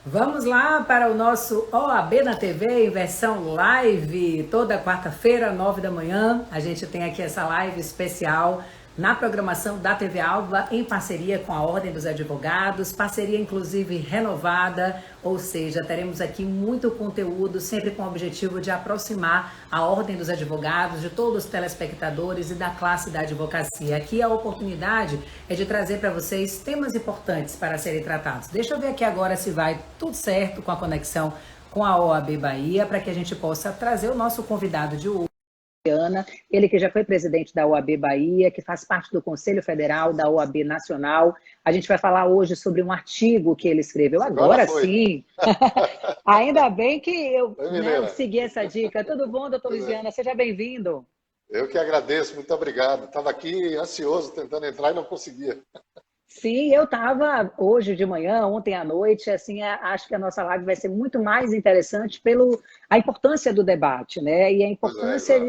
Vamos lá para o nosso OAB na TV em versão live, toda quarta-feira, 9 da manhã. A gente tem aqui essa live especial na programação da TV Alva, em parceria com a Ordem dos Advogados, parceria inclusive renovada, ou seja, teremos aqui muito conteúdo, sempre com o objetivo de aproximar a Ordem dos Advogados, de todos os telespectadores e da classe da advocacia. Aqui a oportunidade é de trazer para vocês temas importantes para serem tratados. Deixa eu ver aqui agora se vai tudo certo com a conexão com a OAB Bahia, para que a gente possa trazer o nosso convidado de hoje. Ele que já foi presidente da OAB Bahia, que faz parte do Conselho Federal da OAB Nacional. A gente vai falar hoje sobre um artigo que ele escreveu. Agora sim! Ainda bem que eu segui essa dica. Tudo bom, doutor Luiziana? Seja bem-vindo. Eu que agradeço, muito obrigado. Estava aqui ansioso, tentando entrar e não conseguia. Sim, eu estava hoje de manhã, ontem à noite, assim, acho que a nossa live vai ser muito mais interessante pelo a importância do debate, né? E a importância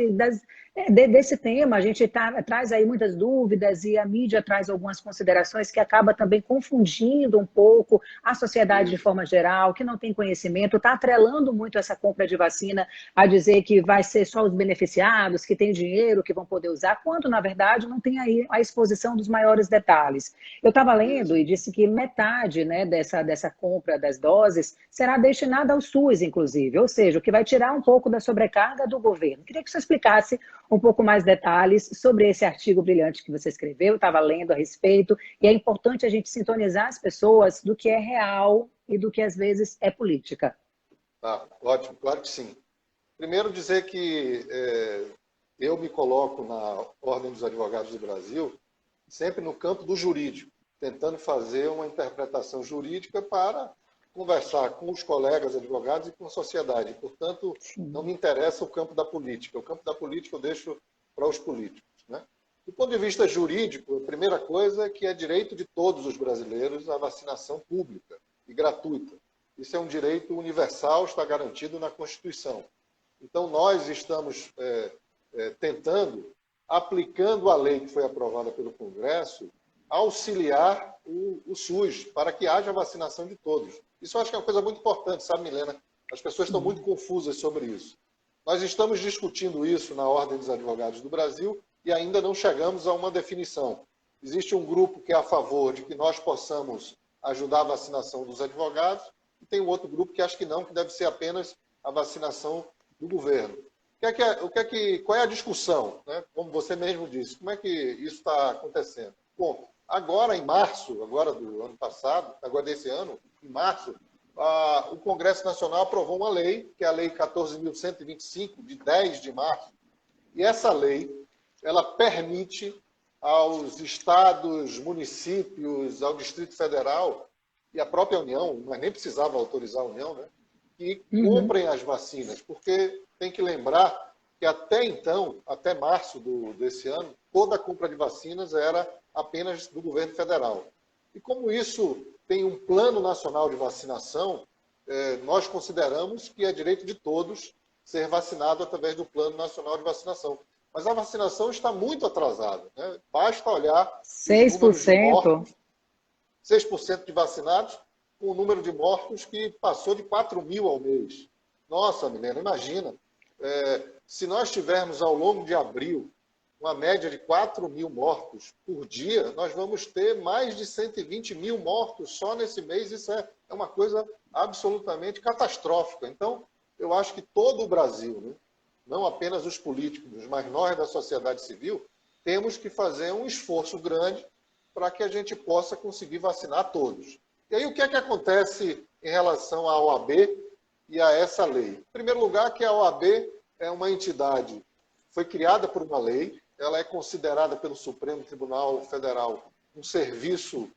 desse tema. A gente traz aí muitas dúvidas e a mídia traz algumas considerações que acaba também confundindo um pouco a sociedade de forma geral, que não tem conhecimento, está atrelando muito essa compra de vacina a dizer que vai ser só os beneficiados, que têm dinheiro, que vão poder usar, quando, na verdade, não tem aí a exposição dos maiores detalhes. Eu estava lendo e disse que metade, né, dessa compra das doses será destinada ao SUS, inclusive, ou seja, o que vai tirar um pouco da sobrecarga do governo. Queria que você explicasse um pouco mais detalhes sobre esse artigo brilhante que você escreveu, estava lendo a respeito, e é importante a gente sintonizar as pessoas do que é real e do que às vezes é política. Ótimo, claro que sim. Primeiro dizer que eu me coloco na Ordem dos Advogados do Brasil sempre no campo do jurídico, tentando fazer uma interpretação jurídica para conversar com os colegas advogados e com a sociedade. Portanto, não me interessa o campo da política. O campo da política eu deixo para os políticos, né? Do ponto de vista jurídico, a primeira coisa é que é direito de todos os brasileiros a vacinação pública e gratuita. Isso é um direito universal, está garantido na Constituição. Então, nós estamos tentando, aplicando a lei que foi aprovada pelo Congresso, auxiliar o SUS para que haja vacinação de todos. Isso eu acho que é uma coisa muito importante, sabe, Milena? As pessoas estão muito confusas sobre isso. Nós estamos discutindo isso na Ordem dos Advogados do Brasil e ainda não chegamos a uma definição. Existe um grupo que é a favor de que nós possamos ajudar a vacinação dos advogados e tem um outro grupo que acha que não, que deve ser apenas a vacinação do governo. Qual é a discussão, né? Como você mesmo disse, como é que isso está acontecendo? Bom, agora em março, agora do ano passado, agora desse ano, em março, o Congresso Nacional aprovou uma lei, que é a Lei 14.125, de 10 de março, e essa lei, ela permite aos estados, municípios, ao Distrito Federal e à própria União, mas nem precisava autorizar a União, né, que comprem as vacinas, porque tem que lembrar que até então, até março desse ano, toda a compra de vacinas era apenas do governo federal. E como isso tem um plano nacional de vacinação, nós consideramos que é direito de todos ser vacinado através do plano nacional de vacinação. Mas a vacinação está muito atrasada, né? Basta olhar 6%. 6% de vacinados, com o número de mortos que passou de 4 mil ao mês. Nossa, Milena, imagina, se nós tivermos ao longo de abril uma média de 4 mil mortos por dia, nós vamos ter mais de 120 mil mortos só nesse mês. Isso é uma coisa absolutamente catastrófica. Então, eu acho que todo o Brasil, né, não apenas os políticos, mas nós da sociedade civil, temos que fazer um esforço grande para que a gente possa conseguir vacinar todos. E aí, o que é que acontece em relação à OAB e a essa lei? Em primeiro lugar, que a OAB é uma entidade, foi criada por uma lei, ela é considerada pelo Supremo Tribunal Federal um serviço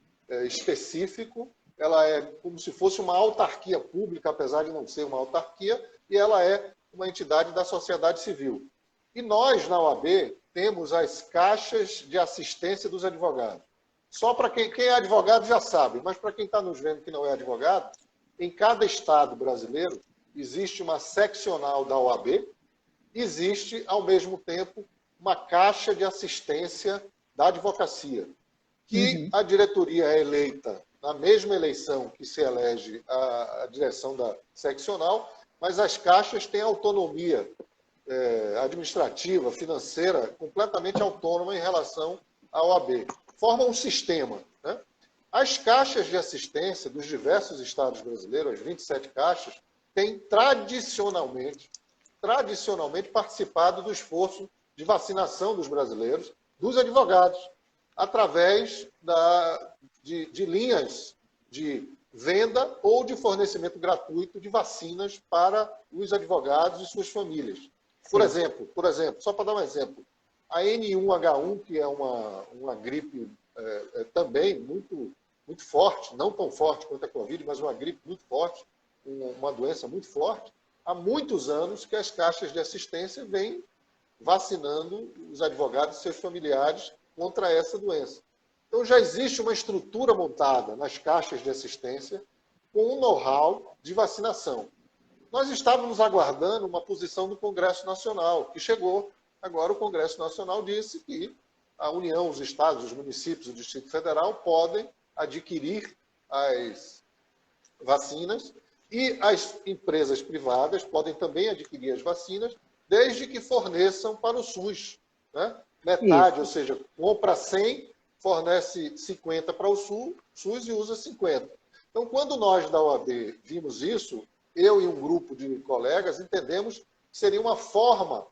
específico, ela é como se fosse uma autarquia pública, apesar de não ser uma autarquia, e ela é uma entidade da sociedade civil. E nós, na OAB, temos as caixas de assistência dos advogados. Só para quem é advogado já sabe, mas para quem está nos vendo que não é advogado, em cada estado brasileiro existe uma seccional da OAB, existe, ao mesmo tempo, uma caixa de assistência da advocacia, que a diretoria é eleita na mesma eleição que se elege a direção da seccional, mas as caixas têm autonomia administrativa, financeira, completamente autônoma em relação à OAB. Formam um sistema, né? As caixas de assistência dos diversos estados brasileiros, as 27 caixas, têm tradicionalmente participado do esforço de vacinação dos brasileiros, dos advogados, através de linhas de venda ou de fornecimento gratuito de vacinas para os advogados e suas famílias. Por exemplo, só para dar um exemplo, a N1H1, que é uma gripe também muito forte, não tão forte quanto a Covid, mas uma gripe muito forte, uma doença muito forte, há muitos anos que as caixas de assistência vêm vacinando os advogados e seus familiares contra essa doença. Então, já existe uma estrutura montada nas caixas de assistência com um know-how de vacinação. Nós estávamos aguardando uma posição do Congresso Nacional, que chegou. Agora o Congresso Nacional disse que a União, os estados, os municípios, o Distrito Federal podem adquirir as vacinas e as empresas privadas podem também adquirir as vacinas, desde que forneçam para o SUS, né? Metade, ou seja, compra 100, fornece 50 para o SUS e usa 50. Então, quando nós da OAB vimos isso, eu e um grupo de colegas entendemos que seria uma forma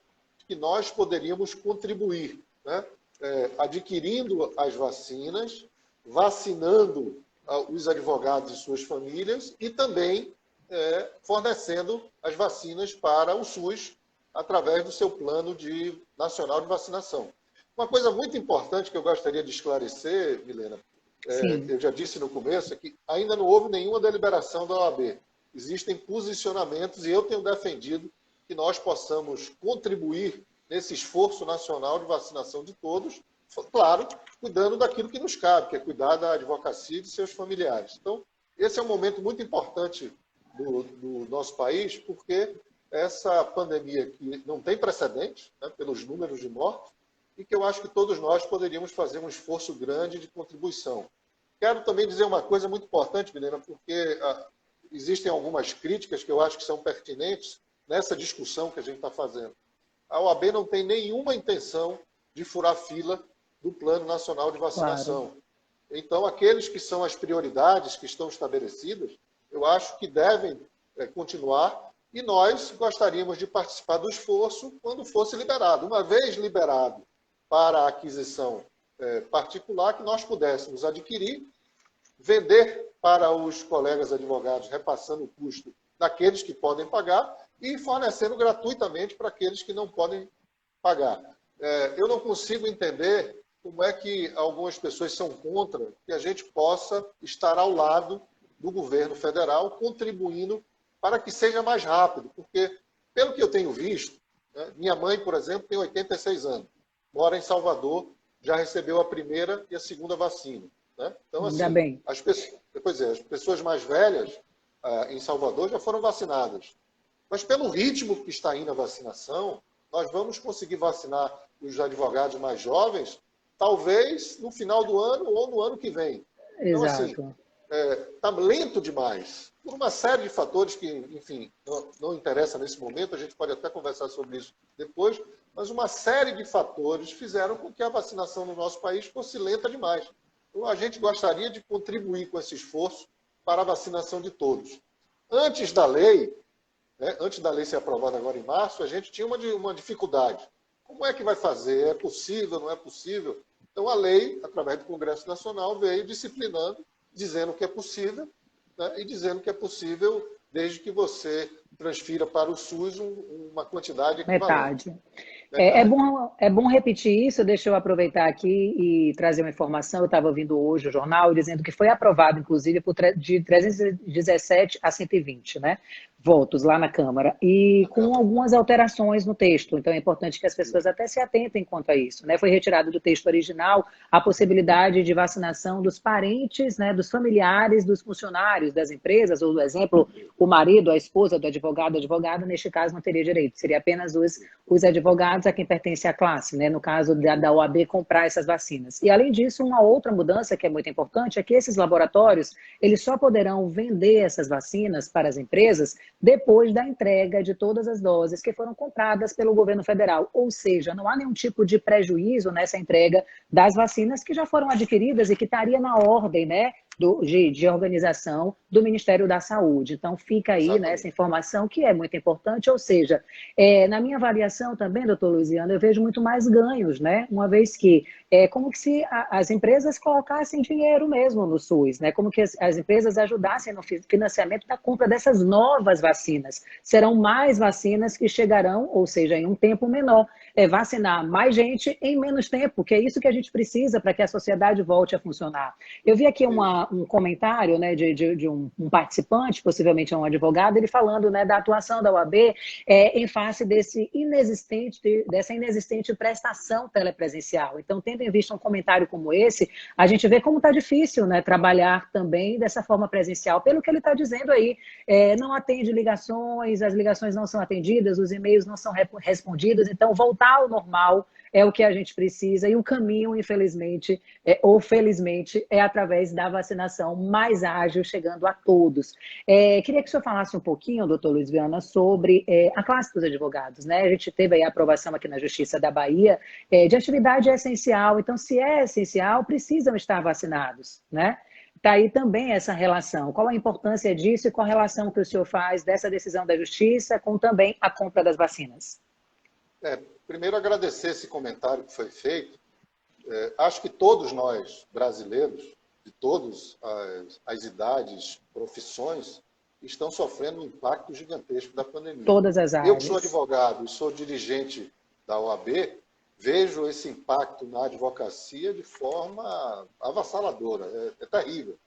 que nós poderíamos contribuir, né? Adquirindo as vacinas, vacinando os advogados e suas famílias e também fornecendo as vacinas para o SUS através do seu plano nacional de vacinação. Uma coisa muito importante que eu gostaria de esclarecer, Milena, eu já disse no começo, é que ainda não houve nenhuma deliberação da OAB. Existem posicionamentos e eu tenho defendido que nós possamos contribuir nesse esforço nacional de vacinação de todos, claro, cuidando daquilo que nos cabe, que é cuidar da advocacia e de seus familiares. Então, esse é um momento muito importante do nosso país, porque essa pandemia que não tem precedentes, né, pelos números de mortes, e que eu acho que todos nós poderíamos fazer um esforço grande de contribuição. Quero também dizer uma coisa muito importante, Milena, porque existem algumas críticas que eu acho que são pertinentes nessa discussão que a gente está fazendo. A OAB não tem nenhuma intenção de furar fila do Plano Nacional de Vacinação. Claro. Então, aqueles que são as prioridades que estão estabelecidas, eu acho que devem continuar e nós gostaríamos de participar do esforço quando fosse liberado. Uma vez liberado para a aquisição particular, que nós pudéssemos adquirir, vender para os colegas advogados, repassando o custo daqueles que podem pagar e fornecendo gratuitamente para aqueles que não podem pagar. Eu não consigo entender como é que algumas pessoas são contra que a gente possa estar ao lado do governo federal, contribuindo para que seja mais rápido. Porque, pelo que eu tenho visto, né, minha mãe, por exemplo, tem 86 anos, mora em Salvador, já recebeu a primeira e a segunda vacina. Né? Então, assim, as pessoas mais velhas em Salvador já foram vacinadas. Mas pelo ritmo que está indo a vacinação, nós vamos conseguir vacinar os advogados mais jovens, talvez no final do ano ou no ano que vem. Então, assim, está lento demais, por uma série de fatores que, enfim, não interessa nesse momento, a gente pode até conversar sobre isso depois, mas uma série de fatores fizeram com que a vacinação no nosso país fosse lenta demais. Então, a gente gostaria de contribuir com esse esforço para a vacinação de todos. Antes da lei ser aprovada agora em março, a gente tinha uma dificuldade. Como é que vai fazer? É possível, não é possível? Então, a lei, através do Congresso Nacional, veio disciplinando, dizendo que é possível, né, e dizendo que é possível desde que você transfira para o SUS uma quantidade equivalente. Metade. É bom repetir isso, deixa eu aproveitar aqui e trazer uma informação. Eu estava ouvindo hoje o jornal dizendo que foi aprovado, inclusive, de 317 a 120, né? votos lá na Câmara e com algumas alterações no texto. Então é importante que as pessoas até se atentem quanto a isso, né? Foi retirado do texto original a possibilidade de vacinação dos parentes, né, dos familiares, dos funcionários das empresas, ou, por exemplo, o marido, a esposa do advogado, advogada, neste caso não teria direito, seria apenas os advogados a quem pertence à classe, né? No caso da OAB comprar essas vacinas. E além disso, uma outra mudança que é muito importante é que esses laboratórios, eles só poderão vender essas vacinas para as empresas depois da entrega de todas as doses que foram compradas pelo governo federal. Ou seja, não há nenhum tipo de prejuízo nessa entrega das vacinas que já foram adquiridas e que estaria na ordem, né, de organização do Ministério da Saúde. Então, fica aí, né, essa informação que é muito importante. Ou seja, na minha avaliação também, doutor Luiziano, eu vejo muito mais ganhos, né? Uma vez que é como que se as empresas colocassem dinheiro mesmo no SUS, né? Como que as empresas ajudassem no financiamento da compra dessas novas vacinas. Serão mais vacinas que chegarão, ou seja, em um tempo menor. Vacinar mais gente em menos tempo, que é isso que a gente precisa para que a sociedade volte a funcionar. Eu vi aqui um comentário, né, de um participante, possivelmente um advogado, ele falando, né, da atuação da OAB em face dessa inexistente prestação telepresencial. Então, tendo em vista um comentário como esse, a gente vê como está difícil, né, trabalhar também dessa forma presencial. Pelo que ele está dizendo aí, não atende ligações, as ligações não são atendidas, os e-mails não são respondidos, então voltar ao normal é o que a gente precisa e o caminho, infelizmente, ou felizmente, é através da vacinação mais ágil, chegando a todos. Queria que o senhor falasse um pouquinho, doutor Luiz Viana, sobre a classe dos advogados, né? A gente teve aí a aprovação aqui na Justiça da Bahia de atividade essencial, então, se é essencial, precisam estar vacinados, né? Está aí também essa relação. Qual a importância disso e qual a relação que o senhor faz dessa decisão da Justiça com também a compra das vacinas? Primeiro, agradecer esse comentário que foi feito. Acho que todos nós, brasileiros, de todas as idades, profissões, estão sofrendo um impacto gigantesco da pandemia. Todas as áreas. Eu que sou advogado e sou dirigente da OAB, vejo esse impacto na advocacia de forma avassaladora, é terrível.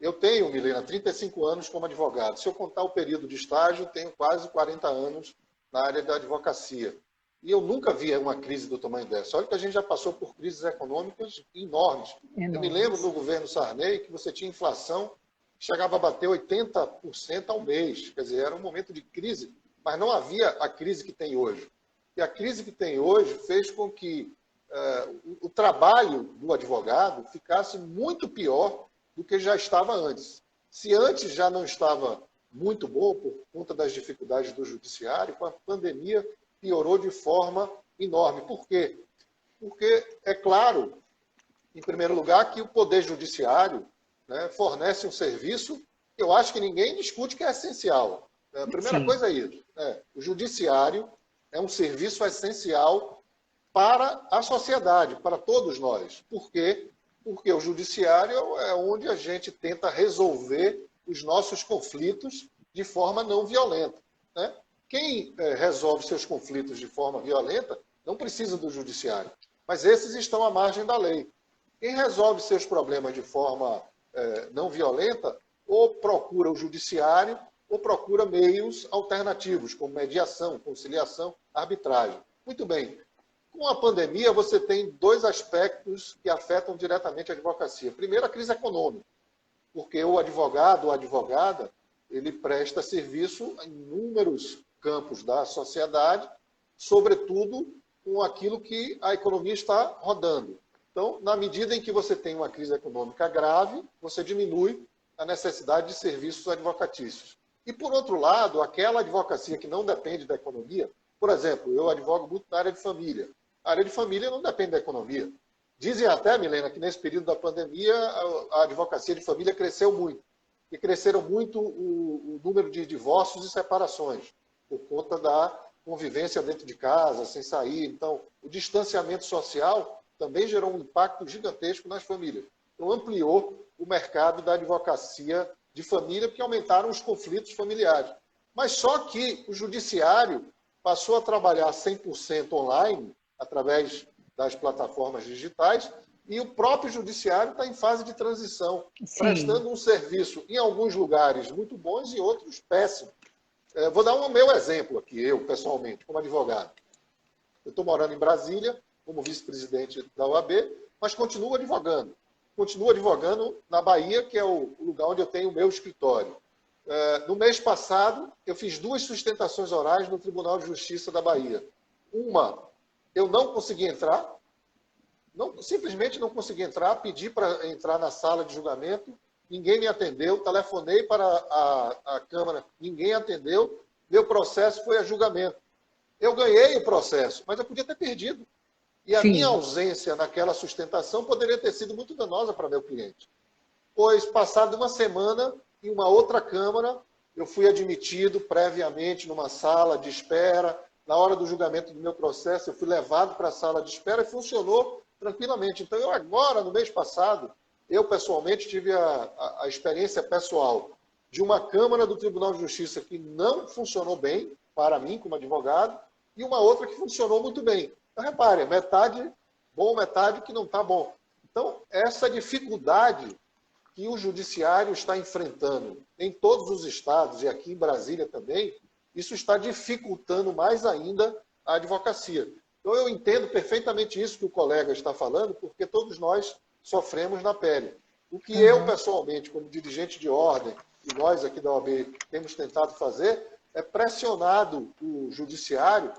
Eu tenho, Milena, 35 anos como advogado. Se eu contar o período de estágio, tenho quase 40 anos na área da advocacia. E eu nunca vi uma crise do tamanho dessa. Olha que a gente já passou por crises econômicas enormes. Eu me lembro no governo Sarney que você tinha inflação que chegava a bater 80% ao mês. Quer dizer, era um momento de crise, mas não havia a crise que tem hoje. E a crise que tem hoje fez com que o trabalho do advogado ficasse muito pior do que já estava antes. Se antes já não estava muito bom por conta das dificuldades do judiciário, com a pandemia piorou de forma enorme. Por quê? Porque, é claro, em primeiro lugar, que o Poder Judiciário, né, fornece um serviço que eu acho que ninguém discute que é essencial. A primeira coisa é isso. O Judiciário é um serviço essencial para a sociedade, para todos nós. Por quê? Porque o Judiciário é onde a gente tenta resolver os nossos conflitos de forma não violenta, né? Quem resolve seus conflitos de forma violenta não precisa do judiciário, mas esses estão à margem da lei. Quem resolve seus problemas de forma não violenta ou procura o judiciário ou procura meios alternativos, como mediação, conciliação, arbitragem. Muito bem. Com a pandemia, você tem dois aspectos que afetam diretamente a advocacia. Primeiro, a crise econômica, porque o advogado ou a advogada, ele presta serviço em inúmeros campos da sociedade, sobretudo com aquilo que a economia está rodando. Então, na medida em que você tem uma crise econômica grave, você diminui a necessidade de serviços advocatícios. E, por outro lado, aquela advocacia que não depende da economia, por exemplo, eu advogo muito na área de família. A área de família não depende da economia. Dizem até, Milena, que nesse período da pandemia a advocacia de família cresceu muito. E cresceram muito o número de divórcios e separações, por conta da convivência dentro de casa, sem sair. Então, o distanciamento social também gerou um impacto gigantesco nas famílias. Então, ampliou o mercado da advocacia de família, porque aumentaram os conflitos familiares. Mas só que o judiciário passou a trabalhar 100% online, através das plataformas digitais, e o próprio judiciário está em fase de transição, prestando um serviço, em alguns lugares, muito bons e outros péssimos. Vou dar um meu exemplo aqui, eu pessoalmente, como advogado. Eu estou morando em Brasília, como vice-presidente da OAB, mas continuo advogando. Continuo advogando na Bahia, que é o lugar onde eu tenho o meu escritório. No mês passado, eu fiz 2 sustentações orais no Tribunal de Justiça da Bahia. Uma, eu não consegui entrar, simplesmente não consegui entrar, pedi para entrar na sala de julgamento, ninguém me atendeu, telefonei para a Câmara, ninguém atendeu, meu processo foi a julgamento. Eu ganhei o processo, mas eu podia ter perdido. E a minha ausência naquela sustentação poderia ter sido muito danosa para meu cliente. Pois, passada uma semana, em uma outra Câmara, eu fui admitido previamente numa sala de espera. Na hora do julgamento do meu processo, eu fui levado para a sala de espera e funcionou tranquilamente. Então, eu agora, no mês passado, eu pessoalmente tive a experiência pessoal de uma Câmara do Tribunal de Justiça que não funcionou bem, para mim, como advogado, e uma outra que funcionou muito bem. Então, repare, metade bom, metade que não está bom. Então, essa dificuldade que o judiciário está enfrentando em todos os estados, e aqui em Brasília também, isso está dificultando mais ainda a advocacia. Então, eu entendo perfeitamente isso que o colega está falando, porque todos nós sofremos na pele. O que eu, pessoalmente, como dirigente de ordem, e nós aqui da OAB temos tentado fazer, é pressionado o judiciário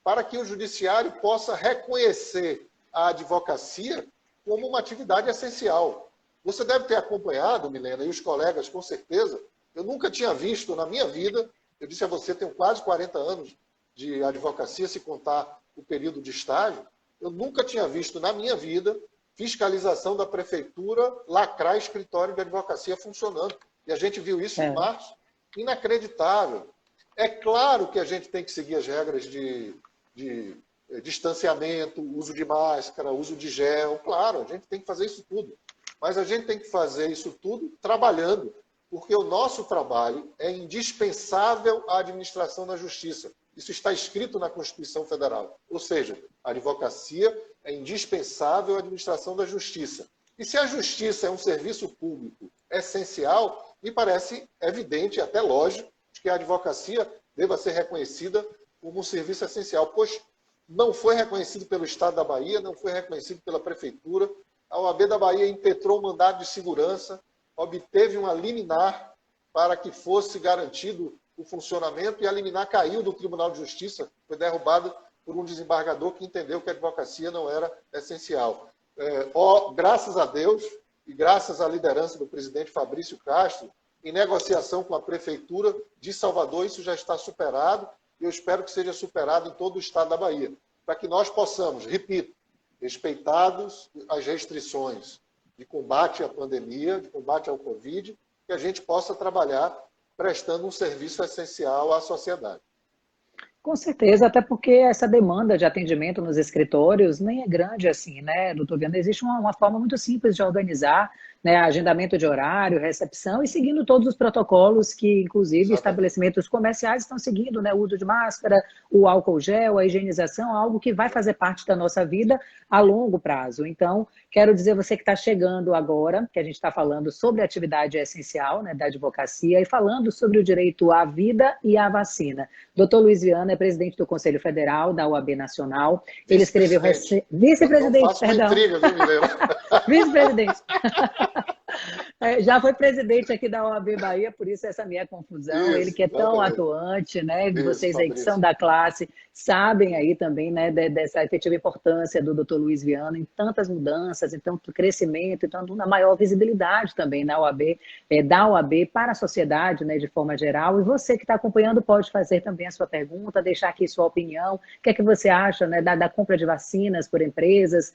para que o judiciário possa reconhecer a advocacia como uma atividade essencial. Você deve ter acompanhado, Milena, e os colegas, com certeza, eu nunca tinha visto na minha vida, eu disse a você, tenho quase 40 anos de advocacia, se contar o período de estágio, eu nunca tinha visto na minha vida fiscalização da prefeitura lacrar escritório de advocacia funcionando. E a gente viu isso em março. Inacreditável. É claro que a gente tem que seguir as regras de distanciamento, uso de máscara, uso de gel. Claro, a gente tem que fazer isso tudo. Mas a gente tem que fazer isso tudo trabalhando, porque o nosso trabalho é indispensável à administração da justiça. Isso está escrito na Constituição Federal. Ou seja, a advocacia é indispensável à administração da justiça. E se a justiça é um serviço público essencial, me parece evidente e até lógico que a advocacia deva ser reconhecida como um serviço essencial, pois não foi reconhecido pelo Estado da Bahia, não foi reconhecido pela Prefeitura. A OAB da Bahia impetrou um mandado de segurança, obteve uma liminar para que fosse garantido o funcionamento, e a liminar caiu do Tribunal de Justiça, foi derrubada por um desembargador que entendeu que a advocacia não era essencial. Graças a Deus e graças à liderança do presidente Fabrício Castro, em negociação com a Prefeitura de Salvador, isso já está superado, e eu espero que seja superado em todo o estado da Bahia, para que nós possamos, repito, respeitados as restrições de combate à pandemia, de combate ao Covid, que a gente possa trabalhar prestando um serviço essencial à sociedade. Com certeza, até porque essa demanda de atendimento nos escritórios nem é grande assim, né, doutor Viana? Existe uma forma muito simples de organizar, né, agendamento de horário, recepção e seguindo todos os protocolos que, inclusive, estabelecimentos comerciais estão seguindo, né, o uso de máscara, o álcool gel, a higienização, algo que vai fazer parte da nossa vida a longo prazo. Então, quero dizer, você que está chegando agora, que a gente está falando sobre a atividade essencial, né, da advocacia e falando sobre o direito à vida e à vacina. Doutor Luiz Viana é presidente do Conselho Federal da OAB Nacional. Ele escreveu... Vice-presidente, perdão. Intriga, viu, vice-presidente. Já foi presidente aqui da OAB Bahia, por isso essa minha confusão. Isso, ele que é tão atuante, né? Isso, vocês aí que são da classe, sabem aí também, né, dessa efetiva importância do Dr. Luiz Viana em tantas mudanças, em tanto crescimento, então na maior visibilidade também na OAB, da OAB para a sociedade, né, de forma geral. E você que está acompanhando pode fazer também a sua pergunta, deixar aqui sua opinião. O que é que você acha, né, da compra de vacinas por empresas?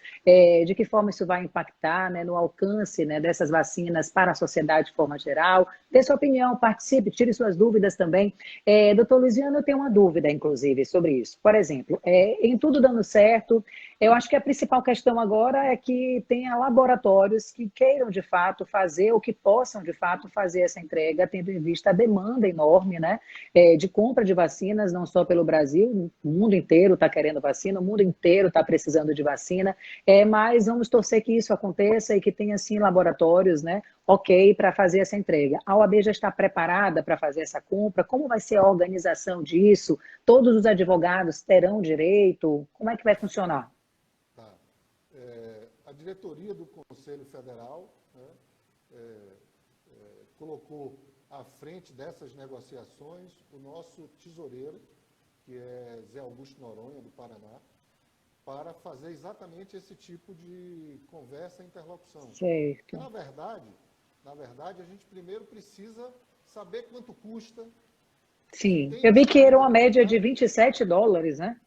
De que forma isso vai impactar, né, no alcance, né, dessas vacinas para a sociedade de forma geral? Dê sua opinião, participe, tire suas dúvidas também. Doutor Luiz Viana, eu tenho uma dúvida, inclusive, sobre isso. Por exemplo, em tudo dando certo, eu acho que a principal questão agora é que tenha laboratórios que queiram, de fato, fazer, ou que possam, de fato, fazer essa entrega, tendo em vista a demanda enorme, né, de compra de vacinas, não só pelo Brasil, o mundo inteiro está querendo vacina, o mundo inteiro está precisando de vacina, mas vamos torcer que isso aconteça e que tenha, sim, laboratórios, né, ok para fazer essa entrega. A OAB já está preparada para fazer essa compra? Como vai ser a organização disso? Todos os advogados terão direito? Como é que vai funcionar? Tá. A diretoria do Conselho Federal, né, colocou à frente dessas negociações o nosso tesoureiro, que é Zé Augusto Noronha, do Paraná, para fazer exatamente esse tipo de conversa e interlocução. Certo. Porque, na verdade, a gente primeiro precisa saber quanto custa. Sim, eu vi que era uma média de $27, né?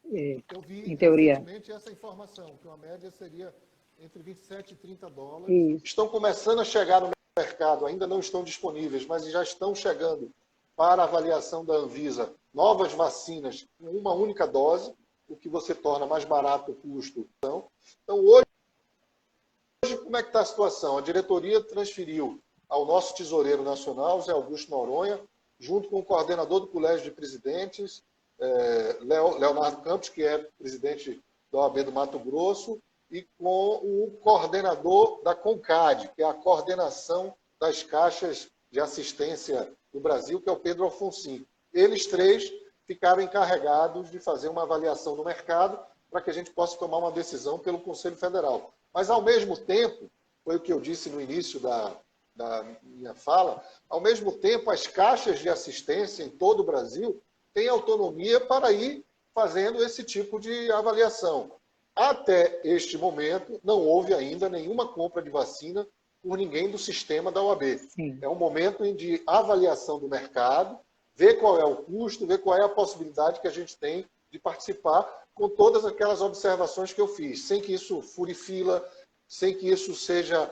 Eu vi em teoria. recentemente essa informação, que uma média seria entre 27 e 30 dólares. Isso. Estão começando a chegar no mercado, ainda não estão disponíveis, mas já estão chegando para avaliação da Anvisa novas vacinas com uma única dose, o que você torna mais barato o custo. Então hoje, como é que está a situação? A diretoria transferiu ao nosso tesoureiro nacional, Zé Augusto Noronha, junto com o coordenador do Colégio de Presidentes, Leonardo Campos, que é presidente da OAB do Mato Grosso, e com o coordenador da CONCAD, que é a coordenação das caixas de assistência do Brasil, que é o Pedro Alfonsin. Eles três ficaram encarregados de fazer uma avaliação no mercado para que a gente possa tomar uma decisão pelo Conselho Federal. Mas, ao mesmo tempo, foi o que eu disse no início da minha fala, ao mesmo tempo, as caixas de assistência em todo o Brasil têm autonomia para ir fazendo esse tipo de avaliação. Até este momento, não houve ainda nenhuma compra de vacina por ninguém do sistema da OAB. Sim. É um momento de avaliação do mercado, ver qual é o custo, ver qual é a possibilidade que a gente tem de participar com todas aquelas observações que eu fiz, sem que isso fure fila, sem que isso seja,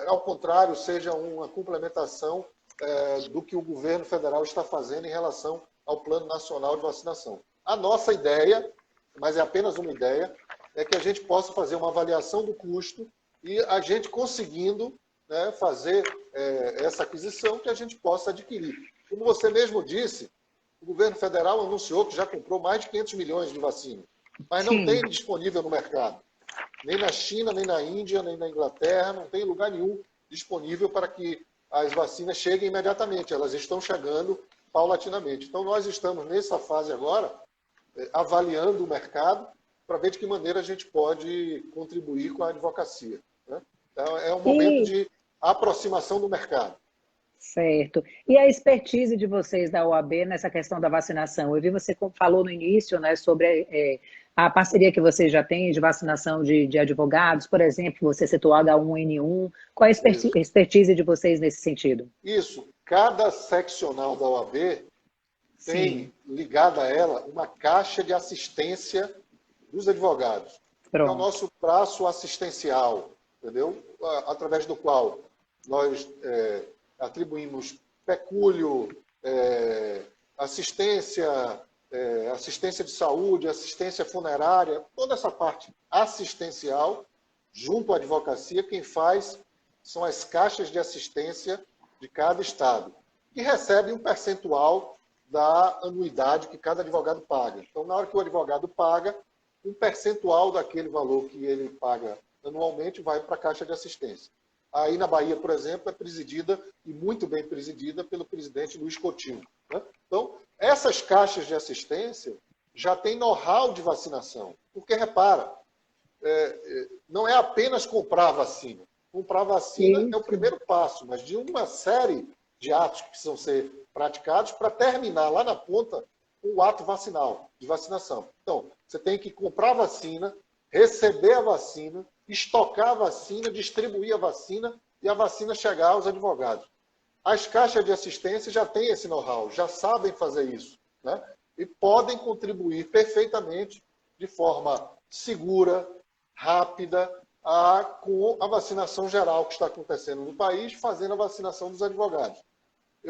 ao contrário, seja uma complementação do que o governo federal está fazendo em relação ao Plano Nacional de Vacinação. A nossa ideia, mas é apenas uma ideia, é que a gente possa fazer uma avaliação do custo e a gente conseguindo, né, fazer essa aquisição, que a gente possa adquirir. Como você mesmo disse, o governo federal anunciou que já comprou mais de 500 milhões de vacinas, mas não tem disponível no mercado. Nem na China, nem na Índia, nem na Inglaterra, não tem lugar nenhum disponível para que as vacinas cheguem imediatamente. Elas estão chegando paulatinamente. Então, nós estamos nessa fase agora, avaliando o mercado, para ver de que maneira a gente pode contribuir com a advocacia, né? Então, é um momento de aproximação do mercado. Certo. E a expertise de vocês da OAB nessa questão da vacinação? Eu vi você falou no início, né, sobre a parceria que vocês já têm de vacinação de advogados, por exemplo, você citou H1N1. Qual é a expertise de vocês nesse sentido? Isso. Cada seccional da OAB tem ligada a ela uma caixa de assistência dos advogados. Pronto. É o nosso braço assistencial, entendeu? Através do qual nós atribuímos pecúlio, assistência de saúde, assistência funerária, toda essa parte assistencial, junto à advocacia, quem faz são as caixas de assistência de cada estado, que recebe um percentual da anuidade que cada advogado paga. Então, na hora que o advogado paga, um percentual daquele valor que ele paga anualmente vai para a caixa de assistência. Aí na Bahia, por exemplo, é presidida, e muito bem presidida, pelo presidente Luiz Coutinho, né? Então, essas caixas de assistência já têm know-how de vacinação. Porque, repara, não é apenas comprar a vacina. Comprar a vacina é o primeiro passo, mas de uma série de atos que precisam ser praticados para terminar lá na ponta o ato vacinal, de vacinação. Então, você tem que comprar a vacina, receber a vacina, estocar a vacina, distribuir a vacina e a vacina chegar aos advogados. As caixas de assistência já têm esse know-how, já sabem fazer isso, né? E podem contribuir perfeitamente, de forma segura, rápida, com a vacinação geral que está acontecendo no país, fazendo a vacinação dos advogados.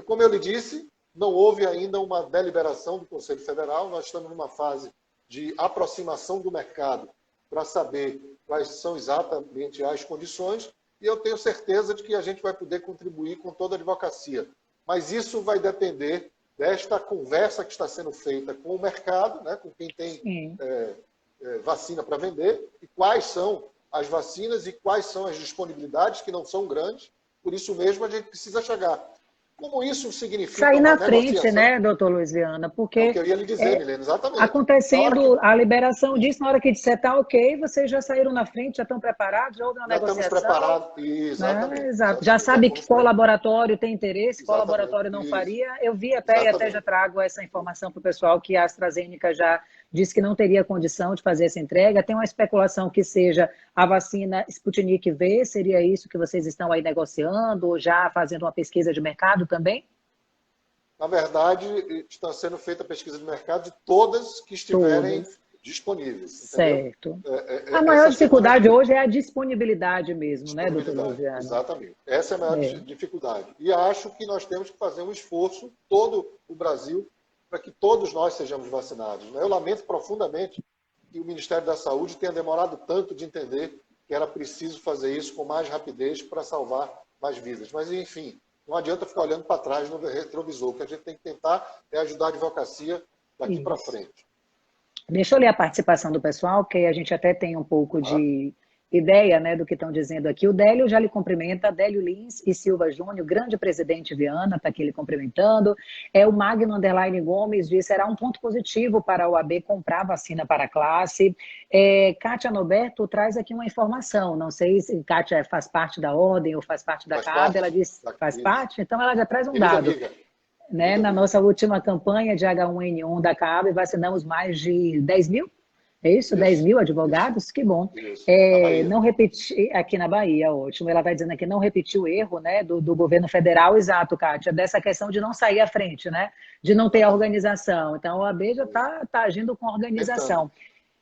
Como eu lhe disse, não houve ainda uma deliberação do Conselho Federal, nós estamos numa fase de aproximação do mercado para saber quais são exatamente as condições, e eu tenho certeza de que a gente vai poder contribuir com toda a advocacia. Mas isso vai depender desta conversa que está sendo feita com o mercado, né, com quem tem vacina para vender, e quais são as vacinas e quais são as disponibilidades, que não são grandes, Por isso mesmo, a gente precisa chegar. Como isso significa sair uma na frente, negociação? né, doutor Luiz Viana? É o Porque que eu ia lhe dizer, Milena, exatamente. acontecendo a liberação disso, na hora que disser tá ok, vocês já saíram na frente, já estão preparados, já houve uma Já estamos negociação. preparados, Né? exatamente. Exato. Já sabe que qual laboratório tem interesse, qual Exatamente, laboratório não isso. faria. Eu vi até, e até já trago essa informação para o pessoal, que a AstraZeneca já disse que não teria condição de fazer essa entrega. Tem uma especulação que seja a vacina Sputnik V, seria isso que vocês estão aí negociando, ou já fazendo uma pesquisa de mercado também? Na verdade, está sendo feita a pesquisa de mercado de todas que estiverem disponíveis. Certo. Entendeu? A maior dificuldade hoje é a disponibilidade mesmo, né, doutor Luciano? Exatamente. Essa é a maior dificuldade. E acho que nós temos que fazer um esforço, todo o Brasil, para que todos nós sejamos vacinados. Eu lamento profundamente que o Ministério da Saúde tenha demorado tanto de entender que era preciso fazer isso com mais rapidez para salvar mais vidas. Mas, enfim, não adianta ficar olhando para trás no retrovisor. O que a gente tem que tentar é ajudar a advocacia daqui para frente. Deixa eu ler a participação do pessoal, que a gente até tem um pouco de ideia, né, do que estão dizendo aqui. O Délio já lhe cumprimenta, Délio Lins e Silva Júnior, grande presidente Viana, está aqui lhe cumprimentando. O Magno Underline Gomes diz: será um ponto positivo para a OAB comprar vacina para a classe. Kátia Noberto traz aqui uma informação, não sei se Kátia faz parte da ordem ou faz parte da CAB, ela diz faz parte, então ela já traz um dado. Né? Na nossa última campanha de H1N1 da CAB, vacinamos mais de 10 mil? É isso? 10 mil advogados? Que bom. Não repetir, aqui na Bahia, ótimo. Ela vai dizendo aqui, não repetir o erro, né, do governo federal, exato, Kátia, dessa questão de não sair à frente, né, de não ter organização. Então, a OAB já está agindo com organização.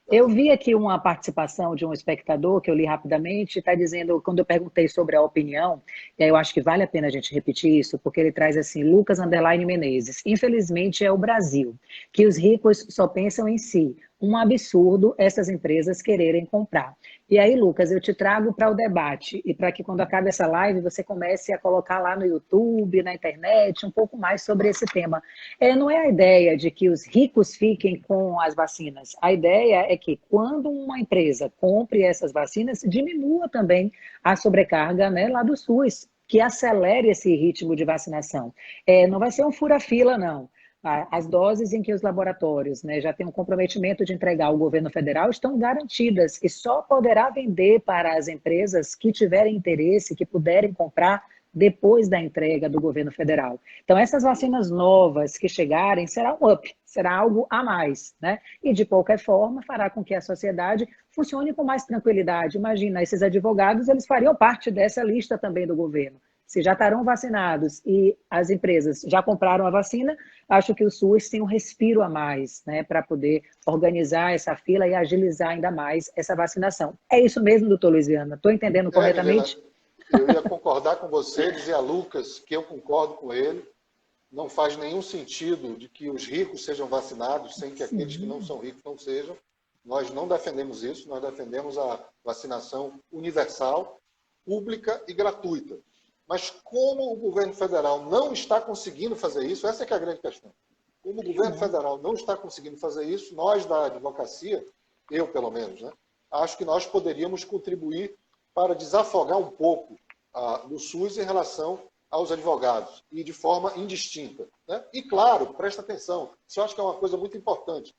Eu vi aqui uma participação de um espectador, que eu li rapidamente, está dizendo, quando eu perguntei sobre a opinião, e aí eu acho que vale a pena a gente repetir isso, porque ele traz assim, Lucas Underline Menezes: infelizmente é o Brasil, que os ricos só pensam em si. Um absurdo essas empresas quererem comprar. E aí, Lucas, eu te trago para o debate, e para que quando acabe essa live, você comece a colocar lá no YouTube, na internet, um pouco mais sobre esse tema. Não é a ideia de que os ricos fiquem com as vacinas. A ideia é que quando uma empresa compre essas vacinas, diminua também a sobrecarga, né, lá do SUS, que acelere esse ritmo de vacinação. Não vai ser um fura-fila, não. As doses em que os laboratórios, né, já têm um comprometimento de entregar ao governo federal estão garantidas e só poderá vender para as empresas que tiverem interesse, que puderem comprar depois da entrega do governo federal. Então, essas vacinas novas que chegarem será um up, será algo a mais, né? E, de qualquer forma, fará com que a sociedade funcione com mais tranquilidade. Imagina, esses advogados, eles fariam parte dessa lista também do governo. Se já estarão vacinados e as empresas já compraram a vacina, acho que o SUS tem um respiro a mais, né, para poder organizar essa fila e agilizar ainda mais essa vacinação. É isso mesmo, doutor Luiz Viana? Estou entendendo corretamente? Milena, eu ia concordar com você, dizer a Lucas que eu concordo com ele. Não faz nenhum sentido de que os ricos sejam vacinados sem que aqueles que não são ricos não sejam. Nós não defendemos isso, nós defendemos a vacinação universal, pública e gratuita. Mas como o governo federal não está conseguindo fazer isso, essa é que é a grande questão. Como o governo federal não está conseguindo fazer isso, nós da advocacia, eu pelo menos, né, acho que nós poderíamos contribuir para desafogar um pouco do SUS em relação aos advogados, e de forma indistinta. Né? E claro, presta atenção, isso eu acho que é uma coisa muito importante.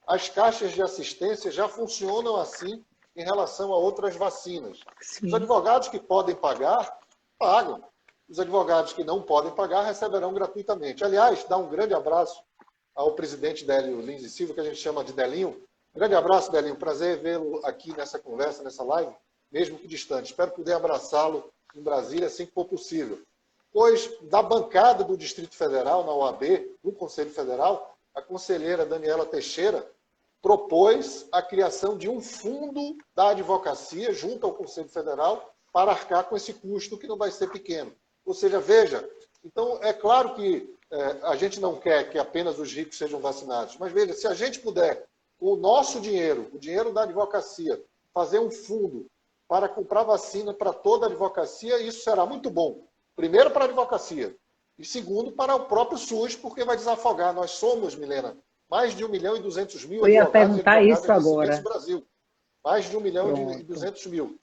As caixas de assistência já funcionam assim em relação a outras vacinas. Sim. Os advogados que podem pagar, pagam. Os advogados que não podem pagar receberão gratuitamente. Aliás, dá um grande abraço ao presidente Délio Lins e Silva, que a gente chama de Delinho. Grande abraço, Delinho. Prazer vê-lo aqui nessa conversa, nessa live, mesmo que distante. Espero poder abraçá-lo em Brasília assim que for possível. Pois, da bancada do Distrito Federal, na OAB, no Conselho Federal, a conselheira Daniela Teixeira propôs a criação de um fundo da advocacia junto ao Conselho Federal para arcar com esse custo que não vai ser pequeno. Ou seja, veja, então é claro que a gente não quer que apenas os ricos sejam vacinados, mas veja, se a gente puder, com o nosso dinheiro, o dinheiro da advocacia, fazer um fundo para comprar vacina para toda a advocacia, isso será muito bom. Primeiro para a advocacia e segundo para o próprio SUS, porque vai desafogar. Nós somos, Milena, mais de 1.200.000 advogados e advogadas no Brasil. Mais de 1.200.000.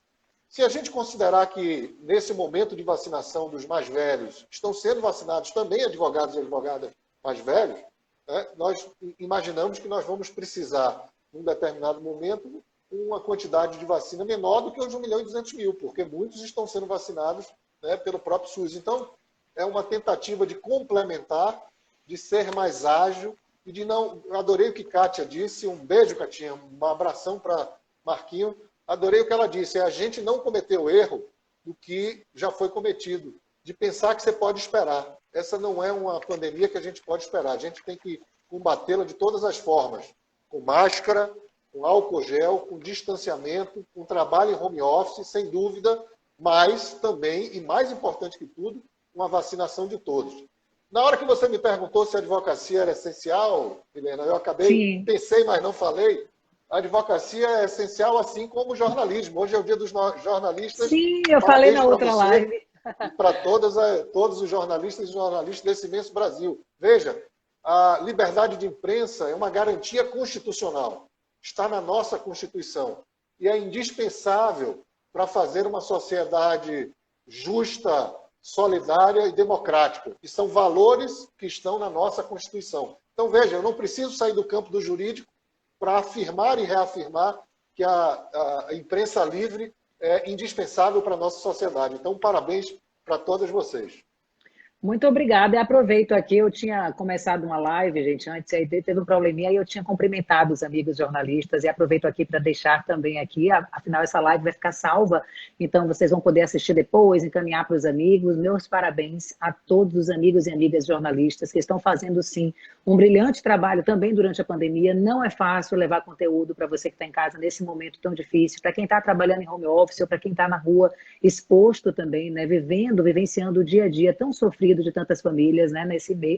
Se a gente considerar que, nesse momento de vacinação dos mais velhos, estão sendo vacinados também advogados e advogadas mais velhos, né, nós imaginamos que nós vamos precisar, num determinado momento, uma quantidade de vacina menor do que os 1.200.000, porque muitos estão sendo vacinados, né, pelo próprio SUS. Então, é uma tentativa de complementar, de ser mais ágil e de não... Adorei o que Kátia disse, um beijo, Katinha, um abração para Marquinho. Adorei o que ela disse, a gente não cometeu o erro do que já foi cometido, de pensar que você pode esperar. Essa não é uma pandemia que a gente pode esperar, a gente tem que combatê-la de todas as formas, com máscara, com álcool gel, com distanciamento, com trabalho em home office, sem dúvida, mas também, e mais importante que tudo, uma vacinação de todos. Na hora que você me perguntou se a advocacia era essencial, Helena, eu pensei, mas não falei. A advocacia é essencial, assim como o jornalismo. Hoje é o dia dos jornalistas. Sim, eu falei na outra live. E para todos os jornalistas e jornalistas desse imenso Brasil. Veja, a liberdade de imprensa é uma garantia constitucional. Está na nossa Constituição. E é indispensável para fazer uma sociedade justa, solidária e democrática, que são valores que estão na nossa Constituição. Então, veja, eu não preciso sair do campo do jurídico para afirmar e reafirmar que a imprensa livre é indispensável para a nossa sociedade. Então, parabéns para todas vocês. Muito obrigada. E aproveito aqui, eu tinha começado uma live, gente, antes, aí teve um probleminha e eu tinha cumprimentado os amigos jornalistas e aproveito aqui para deixar também aqui, afinal essa live vai ficar salva, então vocês vão poder assistir depois, encaminhar para os amigos. Meus parabéns a todos os amigos e amigas jornalistas que estão fazendo, sim, um brilhante trabalho também durante a pandemia. Não é fácil levar conteúdo para você que está em casa nesse momento tão difícil, para quem está trabalhando em home office ou para quem está na rua exposto também, né, vivenciando o dia a dia tão sofrido de tantas famílias, né,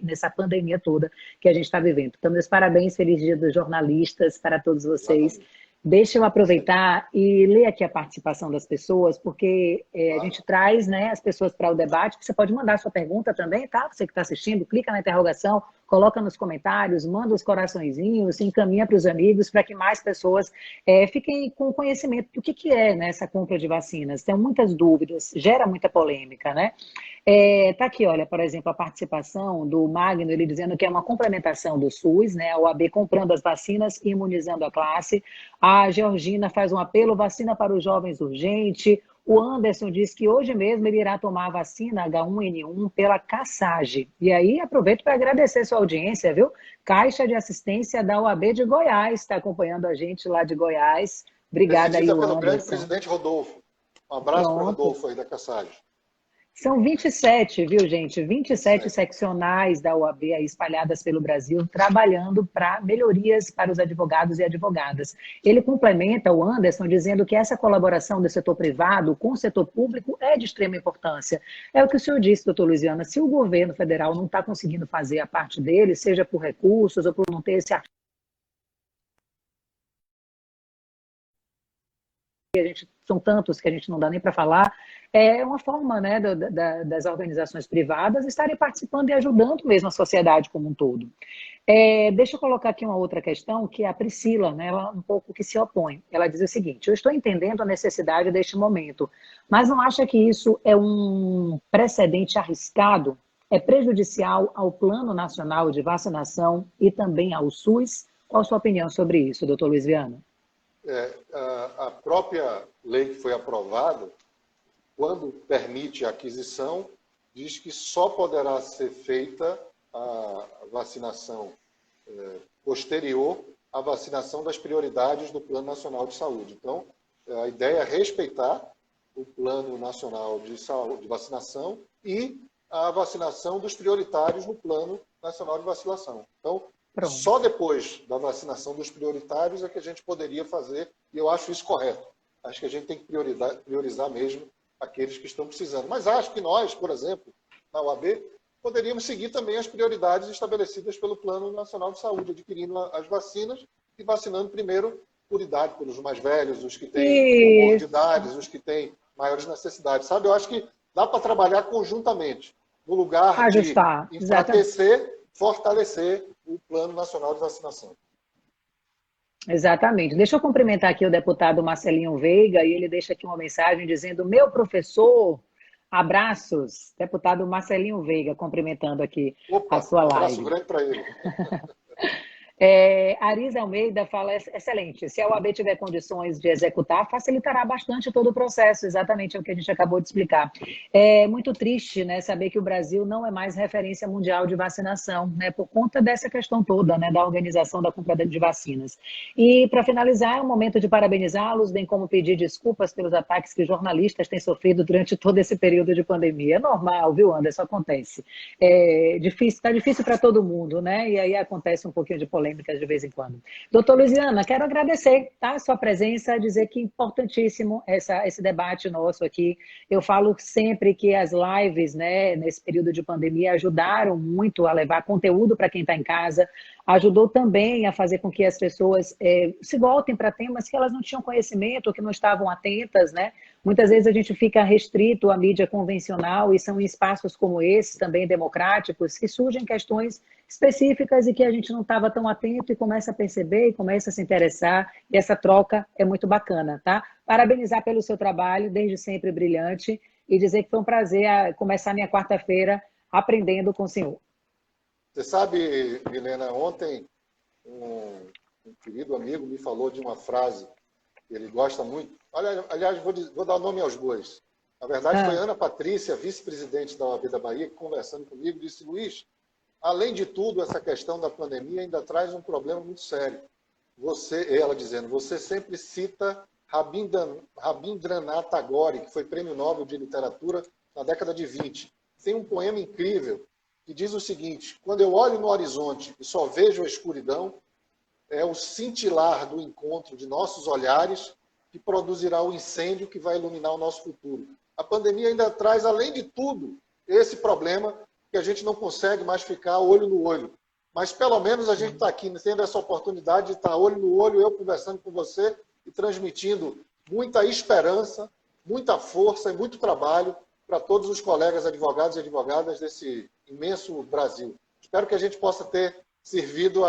nessa pandemia toda que a gente está vivendo. Então, meus parabéns, feliz dia dos jornalistas para todos vocês. Deixa eu aproveitar e ler aqui a participação das pessoas, porque a gente traz, né, as pessoas para o debate. Você pode mandar sua pergunta também, tá? Você que está assistindo, clica na interrogação, coloca nos comentários, manda os coraçõezinhos, encaminha para os amigos, para que mais pessoas fiquem com conhecimento do que é, né, essa compra de vacinas. Tem muitas dúvidas, gera muita polêmica, né? Tá aqui, olha, por exemplo, a participação do Magno, ele dizendo que é uma complementação do SUS, né, a OAB comprando as vacinas e imunizando a classe. A Georgina faz um apelo, vacina para os jovens urgente. O Anderson diz que hoje mesmo ele irá tomar a vacina H1N1 pela CASAGE. E aí, aproveito para agradecer sua audiência, viu? Caixa de Assistência da OAB de Goiás está acompanhando a gente lá de Goiás. Obrigada aí, pelo grande presidente Rodolfo. Um abraço para o Rodolfo aí da CASAGE. São 27, viu, gente? 27 seccionais da OAB aí espalhadas pelo Brasil, trabalhando para melhorias para os advogados e advogadas. Ele complementa, o Anderson, dizendo que essa colaboração do setor privado com o setor público é de extrema importância. É o que o senhor disse, doutor Luiziana, se o governo federal não está conseguindo fazer a parte dele, seja por recursos ou por não ter esse são tantos que a gente não dá nem para falar, é uma forma, né, das organizações privadas estarem participando e ajudando mesmo a sociedade como um todo. Deixa eu colocar aqui uma outra questão, que é a Priscila, né, ela um pouco que se opõe. Ela diz o seguinte: eu estou entendendo a necessidade deste momento, mas não acha que isso é um precedente arriscado? É prejudicial ao Plano Nacional de Vacinação e também ao SUS? Qual a sua opinião sobre isso, doutor Luiz Viana? A própria lei que foi aprovada, quando permite a aquisição, diz que só poderá ser feita a vacinação posterior à vacinação das prioridades do Plano Nacional de Saúde. Então, a ideia é respeitar o Plano Nacional de Saúde, de Vacinação e a vacinação dos prioritários no Plano Nacional de Vacinação. Então, pronto. Só depois da vacinação dos prioritários é que a gente poderia fazer, e eu acho isso correto. Acho que a gente tem que priorizar mesmo aqueles que estão precisando. Mas acho que nós, por exemplo, na UAB, poderíamos seguir também as prioridades estabelecidas pelo Plano Nacional de Saúde, adquirindo as vacinas e vacinando primeiro por idade, pelos mais velhos, os que têm comorbidades, os que têm maiores necessidades. Sabe? Eu acho que dá para trabalhar conjuntamente, no lugar de enfraquecer, fortalecer o Plano Nacional de Vacinação. Exatamente. Deixa eu cumprimentar aqui o deputado Marcelinho Veiga, e ele deixa aqui uma mensagem dizendo: meu professor, abraços. Deputado Marcelinho Veiga, cumprimentando aqui a Opa, sua um abraço live. grande para ele. Arisa Almeida fala, excelente, se a OAB tiver condições de executar, facilitará bastante todo o processo, exatamente é o que a gente acabou de explicar. É muito triste, né, saber que o Brasil não é mais referência mundial de vacinação, né, por conta dessa questão toda, né, da organização da compra de vacinas. E, para finalizar, é um momento de parabenizá-los, bem como pedir desculpas pelos ataques que jornalistas têm sofrido durante todo esse período de pandemia. É normal, viu, Anderson? Acontece. Está difícil para todo mundo, né, e aí acontece um pouquinho de polêmicas de vez em quando. Doutor Luiziana, quero agradecer, tá, a sua presença, dizer que é importantíssimo esse debate nosso aqui. Eu falo sempre que as lives, né, nesse período de pandemia, ajudaram muito a levar conteúdo para quem está em casa, ajudou também a fazer com que as pessoas se voltem para temas que elas não tinham conhecimento ou que não estavam atentas, né? Muitas vezes a gente fica restrito à mídia convencional e são em espaços como esse, também democráticos, que surgem questões específicas e que a gente não estava tão atento e começa a perceber e começa a se interessar, e essa troca é muito bacana, tá? Parabenizar pelo seu trabalho, desde sempre brilhante, e dizer que foi um prazer começar minha quarta-feira aprendendo com o senhor. Você sabe, Milena, ontem um querido amigo me falou de uma frase que ele gosta muito. Aliás, vou dar nome aos bois. Na verdade, foi Ana Patrícia, vice-presidente da OAB da Bahia, que conversando comigo, disse: Luiz, além de tudo, essa questão da pandemia ainda traz um problema muito sério. Ela dizendo, você sempre cita Rabindranath Tagore, que foi prêmio Nobel de Literatura na década de 20. Tem um poema incrível que diz o seguinte: quando eu olho no horizonte e só vejo a escuridão, é o cintilar do encontro de nossos olhares que produzirá o incêndio que vai iluminar o nosso futuro. A pandemia ainda traz, além de tudo, esse problema que a gente não consegue mais ficar olho no olho. Mas pelo menos a gente está aqui tendo essa oportunidade de estar olho no olho, eu conversando com você e transmitindo muita esperança, muita força e muito trabalho para todos os colegas advogados e advogadas desse imenso Brasil. Espero que a gente possa ter servido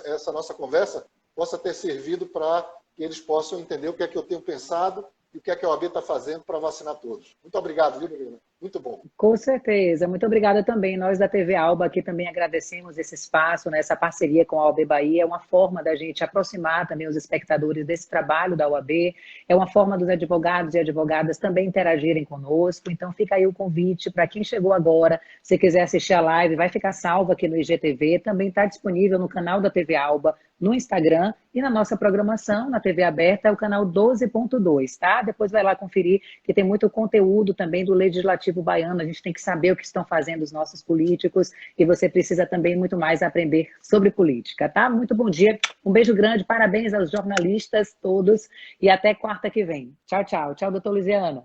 essa nossa conversa, possa ter servido para que eles possam entender o que é que eu tenho pensado e o que é que a OAB está fazendo para vacinar todos. Muito obrigado, viu, Milena? Muito bom. Com certeza. Muito obrigada também. Nós da TV Alba aqui também agradecemos esse espaço, né, essa parceria com a OAB Bahia. É uma forma da gente aproximar também os espectadores desse trabalho da OAB. É uma forma dos advogados e advogadas também interagirem conosco. Então fica aí o convite para quem chegou agora, se quiser assistir a live, vai ficar salva aqui no IGTV. Também está disponível no canal da TV Alba, no Instagram e na nossa programação, na TV aberta, é o canal 12.2, tá? Depois vai lá conferir, que tem muito conteúdo também do Legislativo Baiano. A gente tem que saber o que estão fazendo os nossos políticos e você precisa também muito mais aprender sobre política, tá? Muito bom dia, um beijo grande, parabéns aos jornalistas todos e até quarta que vem. Tchau, tchau. Tchau, doutor Luiziana.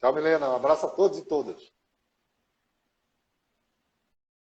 Tchau, Milena. Um abraço a todos e todas.